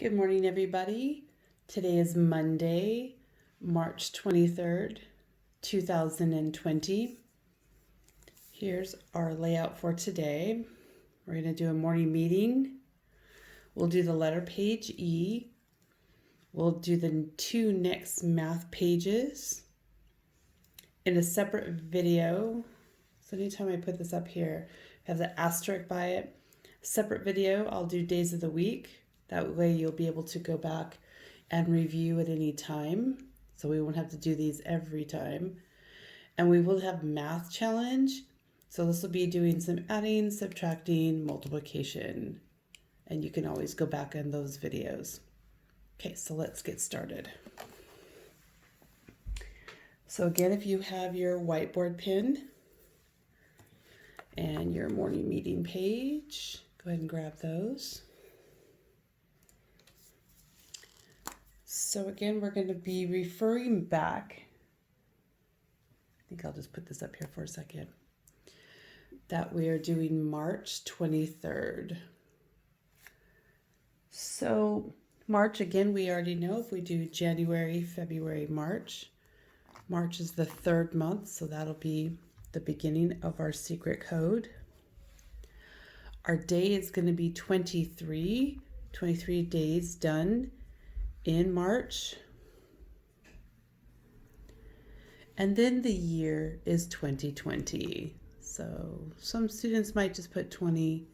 Good morning, everybody. Today is Monday, March 23rd, 2020. Here's our layout for today. We're going to do a morning meeting. We'll do the letter page E. We'll do the two next math pages in a separate video. So anytime I put this up here, I have the asterisk by it. Separate video, I'll do days of the week. That way you'll be able to go back and review at any time. So we won't have to do these every time. And we will have math challenge. So this will be doing some adding, subtracting, multiplication. And you can always go back on those videos. Okay, so let's get started. So again, if you have your whiteboard pen and your morning meeting page, go ahead and grab those. So again, we're going to be referring back. I think I'll just put this up here for a second. That we are doing March 23rd. So March, again, we already know if we do January, February, March. March is the third month, so that'll be the beginning of our secret code. Our day is going to be 23 days done in March. And then the year is 2020. So some students might just put 20.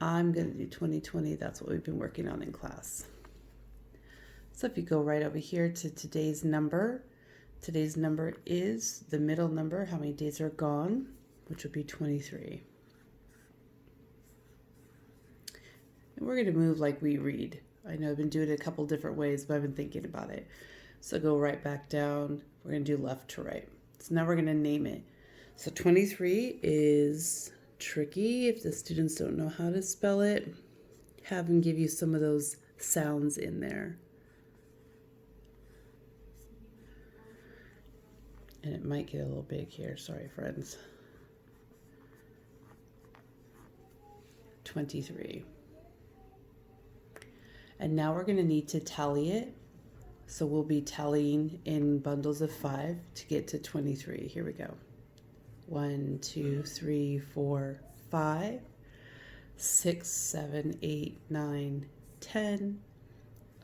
I'm going to do 2020. That's what we've been working on in class. So if you go right over here to today's number is the middle number, how many days are gone, which would be 23. And we're going to move like we read. I know I've been doing it a couple different ways, but I've been thinking about it. So go right back down. We're going to do left to right. So now we're going to name it. So 23 is tricky. If the students don't know how to spell it, have them give you some of those sounds in there. And it might get a little big here. Sorry, friends. 23. And now we're going to need to tally it. So we'll be tallying in bundles of 5 to get to 23. Here we go. 1, 2, 3, 4, 5, 6, 7, 8, 9, 10,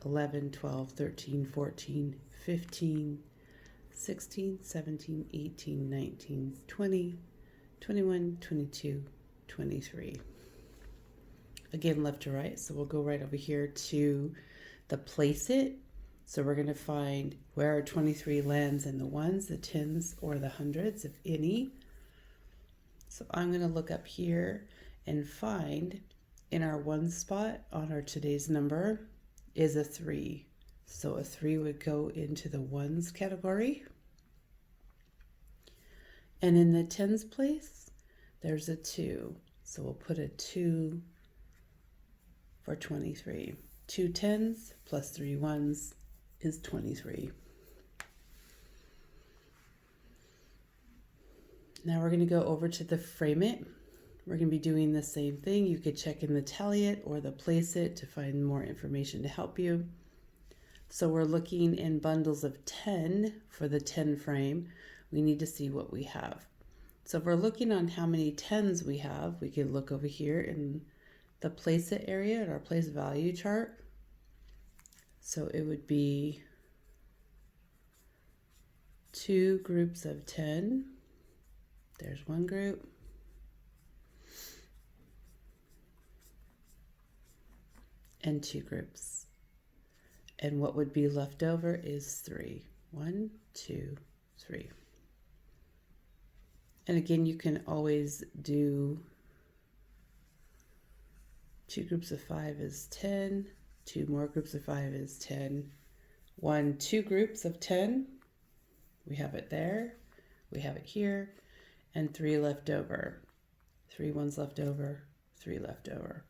11, 12, 13, 14, 15, 16, 17, 18, 19, 20, 21, 22, 23. Again, left to right. So we'll go right over here to the place it. So we're going to find where our 23 lands in the ones, the tens, or the hundreds, if any. So I'm going to look up here and find in our one spot on our today's number is a 3. So a 3 would go into the ones category. And in the tens place, there's a 2. So we'll put a 2 for 23. 2 tens plus 3 ones is 23. Now we're going to go over to the frame it. We're going to be doing the same thing. You could check in the tally it or the place it to find more information to help you. So we're looking in bundles of 10 for the 10 frame. We need to see what we have. So if we're looking on how many tens we have, we can look over here in the place it area in our place value chart. So it would be 2 groups of 10. There's one group. And 2 groups. And what would be left over is 3. 1, 2, 3. And again, you can always do 2 groups of 5 is 10. 2 more groups of 5 is 10. 2 groups of 10. We have it there. We have it here. And 3 left over. 3 ones left over. 3 left over.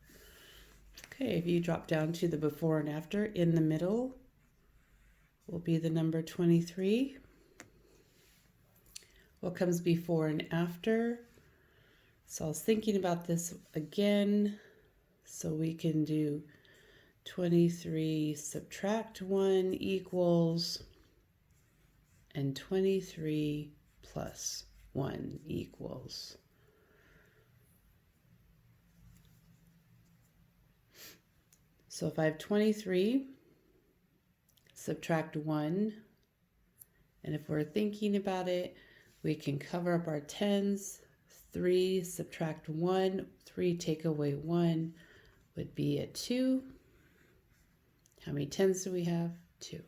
Okay, if you drop down to the before and after, in the middle will be the number 23. What comes before and after? So I was thinking about this again. So we can do 23 subtract 1 equals, and 23 plus 1 equals. So if I have 23, subtract 1, and if we're thinking about it, we can cover up our tens. 3 subtract 1, 3 take away 1 would be a 2. How many tens do we have? 2.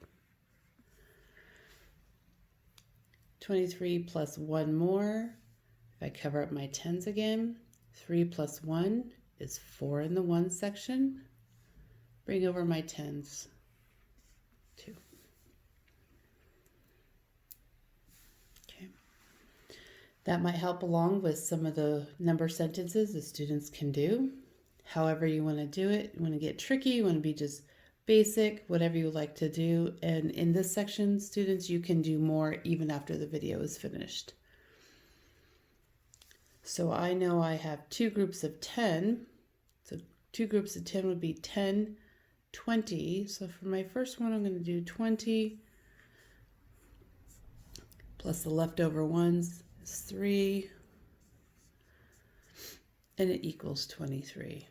23 plus 1 more. If I cover up my tens again, 3 plus 1 is 4 in the 1 section. Bring over my tens, 2. Okay. That might help along with some of the number sentences the students can do. However you want to do it, you want to get tricky, you want to be just basic, whatever you like to do. And in this section, students, you can do more even after the video is finished. So I know I have 2 groups of 10. So 2 groups of 10 would be 10, 20. So for my first one, I'm going to do 20 plus the leftover ones is 3, and it equals 23.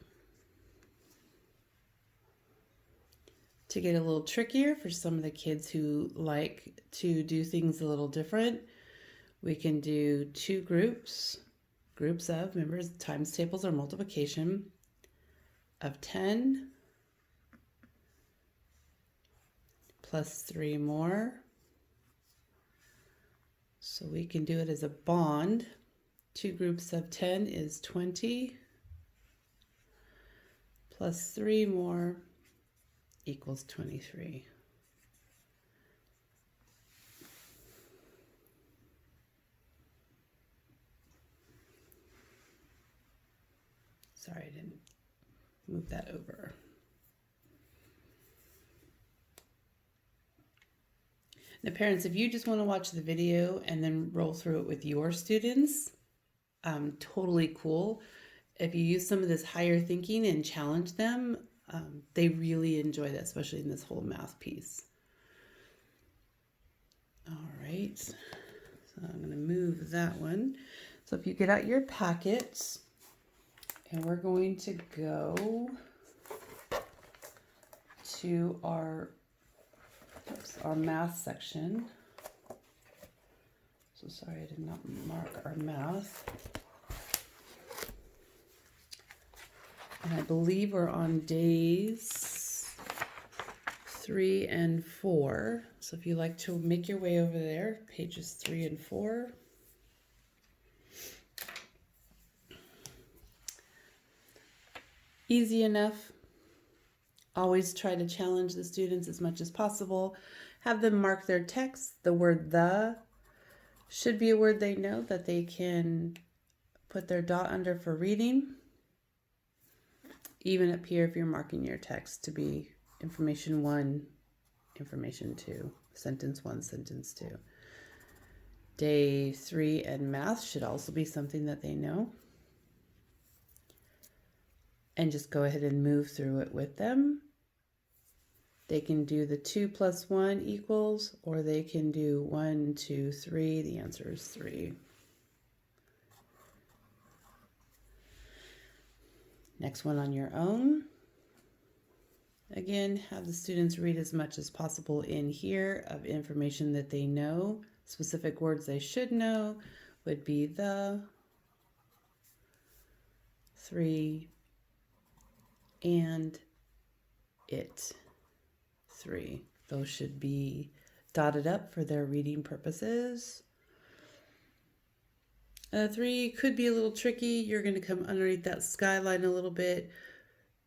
To get a little trickier for some of the kids who like to do things a little different, we can do 2 groups of, remember, times tables or multiplication, of 10 plus 3 more. So we can do it as a bond. 2 groups of 10 is 20 plus 3 more equals 23. Sorry, I didn't move that over. Now parents, if you just want to watch the video and then roll through it with your students, totally cool. If you use some of this higher thinking and challenge them, they really enjoy that, especially in this whole math piece. All right, so I'm going to move that one. So if you get out your packets, and we're going to go to our math section. So sorry, I did not mark our math. And I believe we're on days 3 and 4. So if you like to make your way over there, pages 3 and 4. Easy enough. Always try to challenge the students as much as possible. Have them mark their text. The word "the" should be a word they know that they can put their dot under for reading. Even up here if you're marking your text to be information 1, information 2, sentence 1, sentence 2. Day 3 and math should also be something that they know. And just go ahead and move through it with them. They can do the 2 plus 1 equals, or they can do 1, 2, 3. The answer is 3. Next one on your own. Again, have the students read as much as possible in here of information that they know. Specific words they should know would be the, 3, and it, 3. Those should be dotted up for their reading purposes. 3 could be a little tricky. You're going to come underneath that skyline a little bit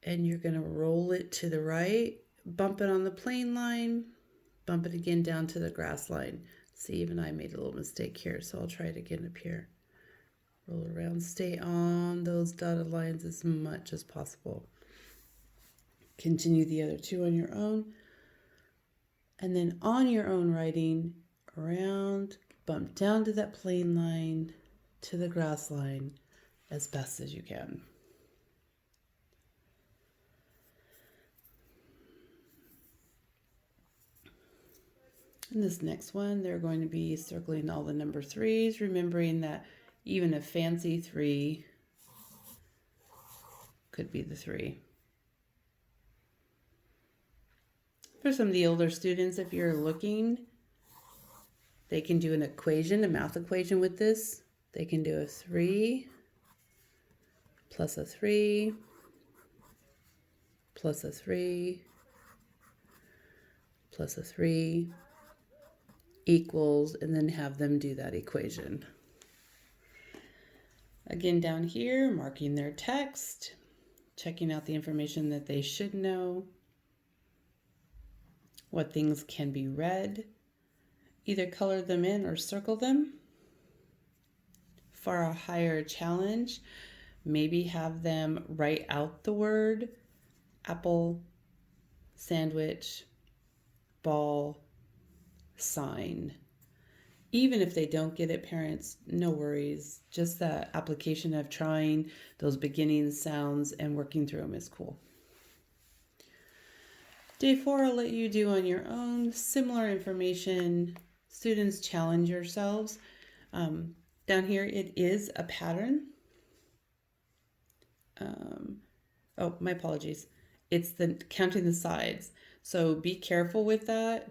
and you're going to roll it to the right, bump it on the plane line, bump it again down to the grass line. See, even I made a little mistake here, so I'll try it again up here. Roll around, stay on those dotted lines as much as possible. Continue the other 2 on your own. And then on your own writing, around, bump down to that plane line, to the grass line as best as you can. In this next one, they're going to be circling all the number 3s, remembering that even a fancy 3 could be the 3. For some of the older students, if you're looking, they can do an equation, a math equation with this. They can do a 3 plus a 3 plus a 3 plus a 3 equals, and then have them do that equation. Again, down here, marking their text, checking out the information that they should know, what things can be read, either color them in or circle them. For a higher challenge, maybe have them write out the word apple, sandwich, ball, sign. Even if they don't get it, parents, no worries. Just the application of trying those beginning sounds and working through them is cool. Day 4, I'll let you do on your own. Similar information. Students, challenge yourselves. Down here, it is a pattern. Oh, my apologies. It's the counting the sides. So be careful with that.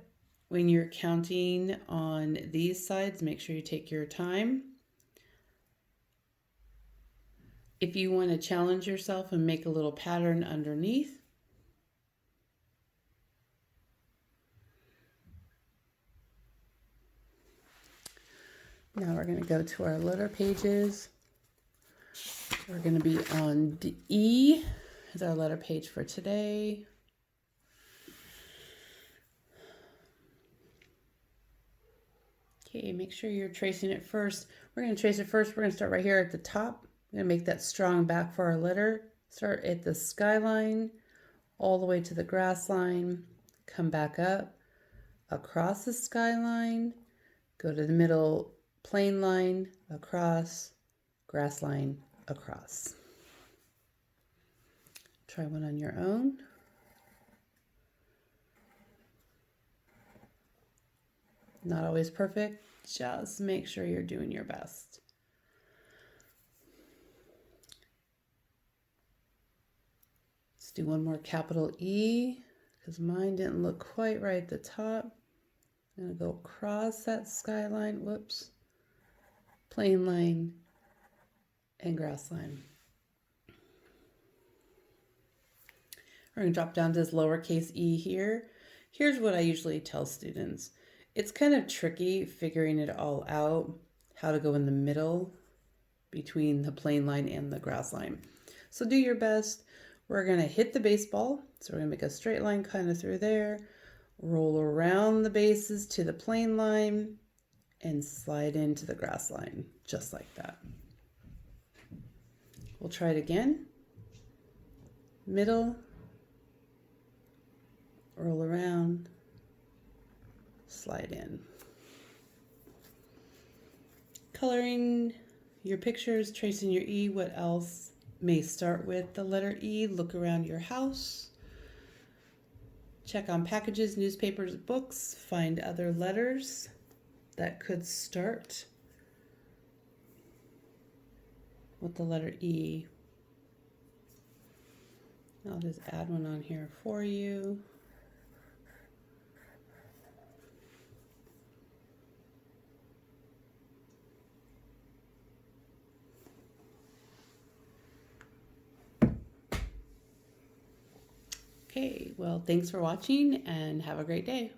When you're counting on these sides, make sure you take your time. If you want to challenge yourself and make a little pattern underneath, now we're going to go to our letter pages. We're going to be on E as our letter page for today. Okay, make sure you're tracing it first. We're going to trace it first. We're going to start right here at the top. We're going to make that strong back for our letter. Start at the skyline, all the way to the grass line. Come back up, across the skyline, go to the middle plane line, across, grass line, across. Try one on your own. Not always perfect, just make sure you're doing your best. Let's do one more capital E, because mine didn't look quite right at the top. I'm going to go across that skyline, whoops, plane line, and grass line. We're going to drop down to this lowercase e here. Here's what I usually tell students. It's kind of tricky figuring it all out, how to go in the middle between the plane line and the grass line. So do your best. We're going to hit the baseball. So we're going to make a straight line kind of through there, roll around the bases to the plane line, and slide into the grass line, just like that. We'll try it again. Middle, roll around, slide in. Coloring your pictures, tracing your E. What else may start with the letter E? Look around your house. Check on packages, newspapers, books. Find other letters that could start with the letter E. I'll just add one on here for you. Okay, well, thanks for watching and have a great day.